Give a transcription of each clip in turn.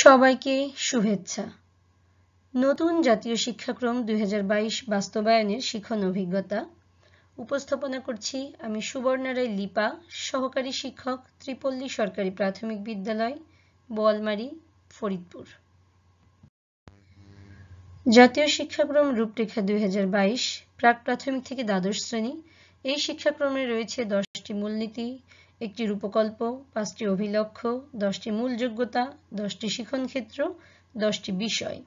সবাইকে শুভেচ্ছা। নতুন জাতীয় শিক্ষাক্রম 2022 বাস্তবায়নের শিখন অভিজ্ঞতা উপস্থাপনা করছি আমি সুবর্ণা রায় লিপা, সহকারী শিক্ষক, ত্রিপল্লী সরকারি প্রাথমিক বিদ্যালয়, বোয়ালমারী, ফরিদপুর। জাতীয় শিক্ষাক্রম রূপরেখা 2022 প্রাক প্রাথমিক থেকে দ্বাদশ শ্রেণী। এই শিক্ষাক্রমে রয়েছে 10টি মূলনীতি, একটি রূপকল্প, 5টি অভিলক্ষ্য, 10টি মূল যোগ্যতা, 10টি শিখন ক্ষেত্র, 10টি বিষয়।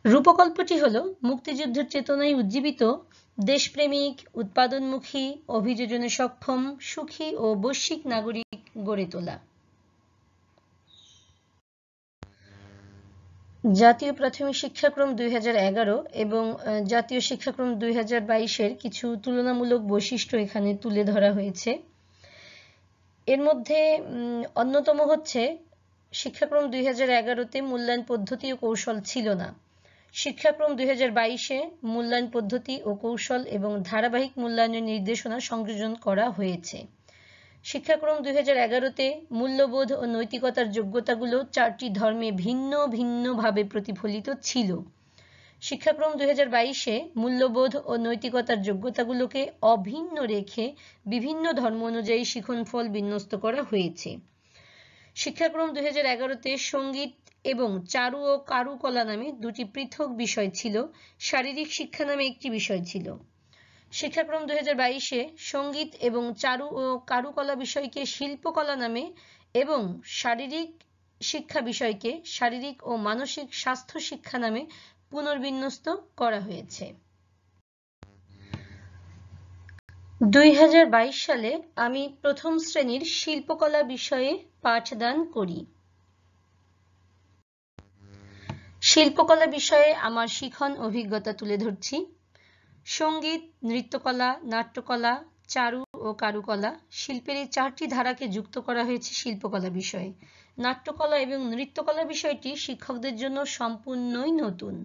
রূপকল্পটি হল মুক্তিযুদ্ধের চেতনায় উজ্জীবিত, দেশপ্রেমিক, উৎপাদনমুখী, অভিযোজনে সক্ষম, সুখী ও বৈশ্বিক নাগরিক গড়ে তোলা। জাতীয় প্রাথমিক শিক্ষাক্রম 2011 এবং জাতীয় শিক্ষাক্রম 2022-এর কিছু তুলনামূলক বৈশিষ্ট্য এখানে তুলে ধরা হয়েছে। এর মধ্যে অন্যতম হচ্ছে শিক্ষাক্রম 2011-তে মূল্যায়ন পদ্ধতি ও কৌশল ছিল না। শিক্ষাক্রম 2022-এ মূল্যায়ন পদ্ধতি ও কৌশল এবং ধারাবাহিক মূল্যায়নের নির্দেশনা সংযোজন করা হয়েছে। শিক্ষাক্রম 2011-তে মূল্যবোধ ও নৈতিকতার যোগ্যতাগুলো 4টি ধর্মে ভিন্ন ভিন্নভাবে প্রতিফলিত ছিল। শিক্ষাক্রম 2022-এ মূল্যবোধ ও নৈতিকতার যোগ্যতাগুলোকে অভিন্ন রেখে বিভিন্ন ধর্ম অনুযায়ী শিখনফল বিন্যস্ত করা হয়েছে। শিক্ষাক্রম 2011-তে সঙ্গীত এবং চারু ও কারুকলা নামে দুটি পৃথক বিষয় ছিল, শারীরিক শিক্ষা নামে একটি বিষয় ছিল। শিক্ষাক্রম 2022-এ সঙ্গীত এবং চারু ও কারুকলা বিষয়কে শিল্পকলা নামে এবং শারীরিক শিক্ষা বিষয়কে শারীরিক ও মানসিক স্বাস্থ্য শিক্ষা নামে পুনর্বিন্যস্ত করা হয়েছে। 2022 সালে আমি প্রথম শ্রেণীর শিল্পকলা বিষয়ে পাঠদান করি। শিল্পকলা বিষয়ে আমার শিখন অভিজ্ঞতা তুলে ধরছি। সঙ্গীত, নৃত্যকলা, নাট্যকলা, চারু ও কারুকলা শিল্পের এই 4টি ধারাকে যুক্ত করা হয়েছে শিল্পকলা বিষয়ে। নাট্যকলা এবং নৃত্যকলা বিষয়টি শিক্ষকদের জন্য সম্পূর্ণই নতুন।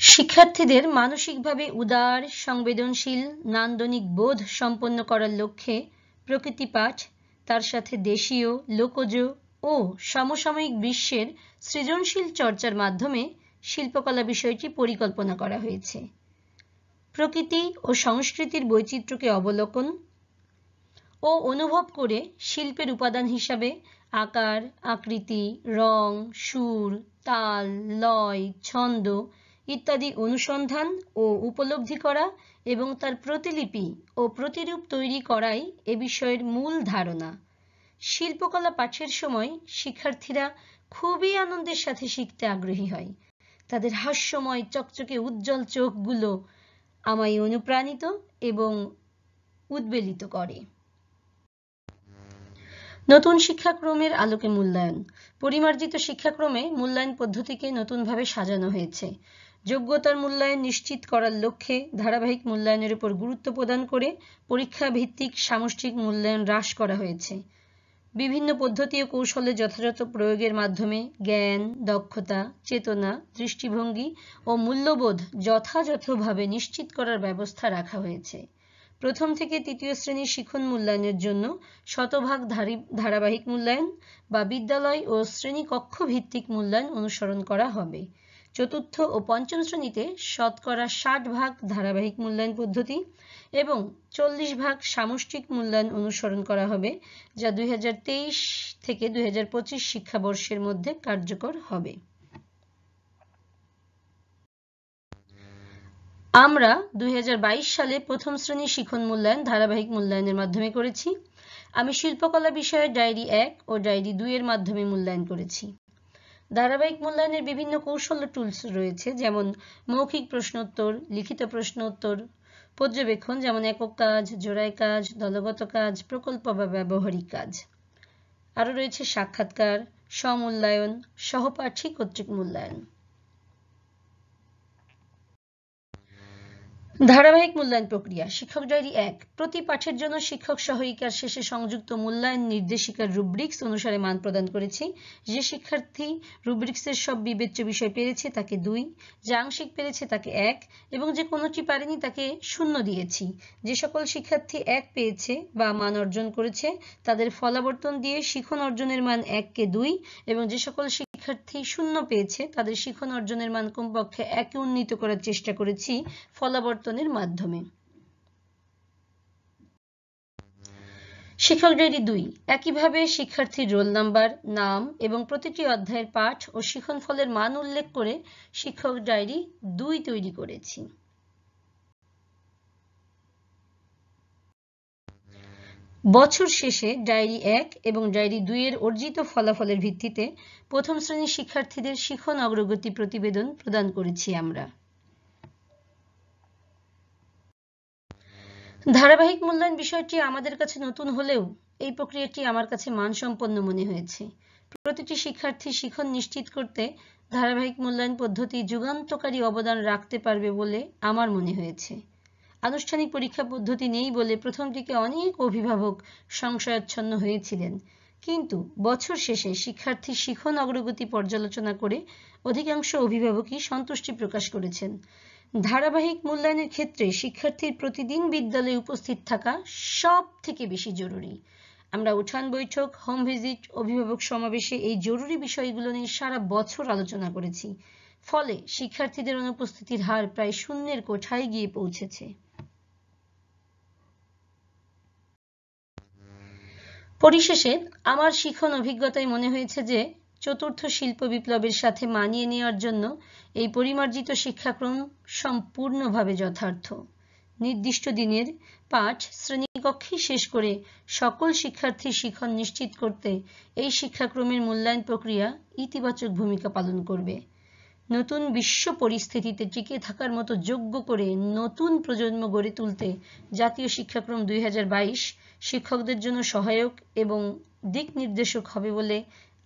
শিক্ষার্থীদের মানসিকভাবে উদার, সংবেদনশীল, নান্দনিক বোধ সম্পন্ন করার লক্ষ্যে প্রকৃতি পাঠ, তার সাথে দেশীয়, লোকজ ও সমসাময়িক বিশ্বের সৃজনশীল চর্চার মাধ্যমে শিল্পকলা বিষয়টি পরিকল্পনা করা হয়েছে। প্রকৃতি ও সংস্কৃতির বৈচিত্র্যকে অবলোকন ও অনুভব করে শিল্পের উপাদান হিসাবে আকার, আকৃতি, রং, সুর, তাল, লয়, ছন্দ ইত্যাদি অনুসন্ধান ও উপলব্ধি করা এবং তার প্রতিলিপি ও প্রতিরূপ তৈরি করাই এ বিষয়ের মূল ধারণা। শিল্পকলা পাঠের সময় শিক্ষার্থীরা খুবই আনন্দের সাথে শিখতে আগ্রহী হয়। তাদের হাস্যময় চকচকে উজ্জ্বল চোখগুলো আমায় অনুপ্রাণিত এবং উদ্বেলিত করে। নতুন শিক্ষাক্রমের আলোকে মূল্যায়ন। পরিমার্জিত শিক্ষাক্রমে মূল্যায়ন পদ্ধতিকে নতুনভাবে সাজানো হয়েছে। যোগ্যতার মূল্যায়ন নিশ্চিত করার লক্ষ্যে ধারাবাহিক মূল্যায়নের উপর গুরুত্ব প্রদান করে পরীক্ষা ভিত্তিক সামষ্টিক মূল্যায়ন হ্রাস করা হয়েছে। বিভিন্ন পদ্ধতি ও কৌশলের যথাযথ প্রয়োগের মাধ্যমে জ্ঞান, দক্ষতা, চেতনা, দৃষ্টিভঙ্গি ও মূল্যবোধ যথাযথভাবে নিশ্চিত করার ব্যবস্থা রাখা হয়েছে। প্রথম থেকে তৃতীয় শ্রেণীর শিখন মূল্যায়নের জন্য শতভাগ ধারাবাহিক মূল্যায়ন বা বিদ্যালয় ও শ্রেণীকক্ষ ভিত্তিক মূল্যায়ন অনুসরণ করা হবে। চতুর্থ ও পঞ্চম শ্রেণীতে শতকরা 60% ধারাবাহিক মূল্যায়ন পদ্ধতি এবং 40% সামষ্টিক মূল্যায়ন অনুসরণ করা হবে, যা 2023 থেকে 2025 শিক্ষাবর্ষের মধ্যে কার্যকর হবে। আমরা 2022 সালে প্রথম শ্রেণীর শিখন মূল্যায়ন ধারাবাহিক মূল্যায়নের মাধ্যমে করেছি। আমি শিল্পকলা বিষয়ে ডায়েরি 1 ও ডায়েরি 2 এর মাধ্যমে মূল্যায়ন করেছি। ধারাবাহিক মূল্যায়নের বিভিন্ন কৌশল ও টুলস রয়েছে, যেমন মৌখিক প্রশ্নোত্তর, লিখিত প্রশ্নোত্তর, পর্যবেক্ষণ যেমন একক কাজ, জোড়ায় কাজ, দলগত কাজ, প্রকল্প বা ব্যবহারিক কাজ। আরও রয়েছে সাক্ষাৎকার, স্বমূল্যায়ন, সহপাঠী কর্তৃক মূল্যায়ন। ধারাবাহিক মূল্যায়ন প্রক্রিয়া। শিক্ষক ডায়েরি 1। প্রতি পাঠের জন্য শিক্ষক সহায়িকার শেষে সংযুক্ত মূল্যায়ন নির্দেশিকার রুব্রিক্স অনুসারে মান প্রদান করেছি। যে শিক্ষার্থী রুব্রিক্সের সব বিবেচ্য বিষয় পেরেছে তাকে 2, যা আংশিক পেরেছে তাকে 1 এবং যে কোনোটি পারেনি তাকে 0 দিয়েছি। যে সকল শিক্ষার্থী 1 পেয়েছে বা মান অর্জন করেছে তাদের ফলাবর্তন দিয়ে শিখন অর্জনের মান 1-কে 2 এবং যে সকল শিক্ষার্থী 0 পেয়েছে তাদের শিখন অর্জনের মান কমপক্ষে 1-এ উন্নীত করার চেষ্টা করেছি ফলাবর্তনের মাধ্যমে। শিক্ষক ডায়েরি 2। একইভাবে শিক্ষার্থীর রোল নাম্বার, নাম এবং প্রতিটি অধ্যায়ের পাঠ ও শিখন ফলের মান উল্লেখ করে শিক্ষক ডায়েরি 2 তৈরি করেছি। বছর শেষে ডায়েরি 1 এবং ডায়েরি 2 এর অর্জিত ফলাফলের ভিত্তিতে প্রথম শ্রেণীর শিক্ষার্থীদের শিখন অগ্রগতি প্রতিবেদন প্রদান করেছি আমরা। ধারাবাহিক মূল্যায়ন বিষয়টি আমাদের কাছে নতুন হলেও এই প্রক্রিয়াটি আমার কাছে মানসম্পন্ন মনে হয়েছে। প্রতিটি শিক্ষার্থীর শিখন নিশ্চিত করতে ধারাবাহিক মূল্যায়ন পদ্ধতি যুগান্তকারী অবদান রাখতে পারবে বলে আমার মনে হয়েছে। আনুষ্ঠানিক পরীক্ষা পদ্ধতি নেই বলে প্রথম দিকে অনেক অভিভাবক সংশয়াচ্ছন্ন হয়েছিলেন, কিন্তু বছর শেষে শিক্ষার্থীর শিখন অগ্রগতি পর্যালোচনা করে অধিকাংশ অভিভাবকই সন্তুষ্টি প্রকাশ করেছেন। ধারাবাহিক মূল্যায়নের ক্ষেত্রে শিক্ষার্থীর প্রতিদিন বিদ্যালয়ে উপস্থিত থাকা সব থেকে বেশি জরুরি। আমরা উঠান বৈঠক, হোম ভিজিট, অভিভাবক সমাবেশে এই জরুরি বিষয়গুলো নিয়ে সারা বছর আলোচনা করেছি। ফলে শিক্ষার্থীদের অনুপস্থিতির হার প্রায় শূন্যের কোঠায় গিয়ে পৌঁছেছে। পরিশেষে আমার শিখন অভিজ্ঞতায় মনে হয়েছে যে চতুর্থ শিল্প বিপ্লবের সাথে মানিয়ে নেওয়ার জন্য এই পরিমার্জিত শিক্ষাক্রম সম্পূর্ণভাবে যথার্থ। নির্দিষ্ট দিনের পাঠ শ্রেণীকক্ষেই শেষ করে সকল শিক্ষার্থীর শিখন নিশ্চিত করতে এই শিক্ষাক্রমের মূল্যায়ন প্রক্রিয়া ইতিবাচক ভূমিকা পালন করবে। নতুন বিশ্ব পরিস্থিতিতে টিকে থাকার মতো যোগ্য করে নতুন প্রজন্ম গড়ে তুলতে জাতীয় শিক্ষাক্রম 2022 শিক্ষকদের জন্য সহায়ক এবং দিক নির্দেশক হবে বলে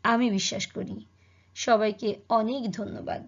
আমি বিশ্বাস করি। সবাইকে অনেক ধন্যবাদ।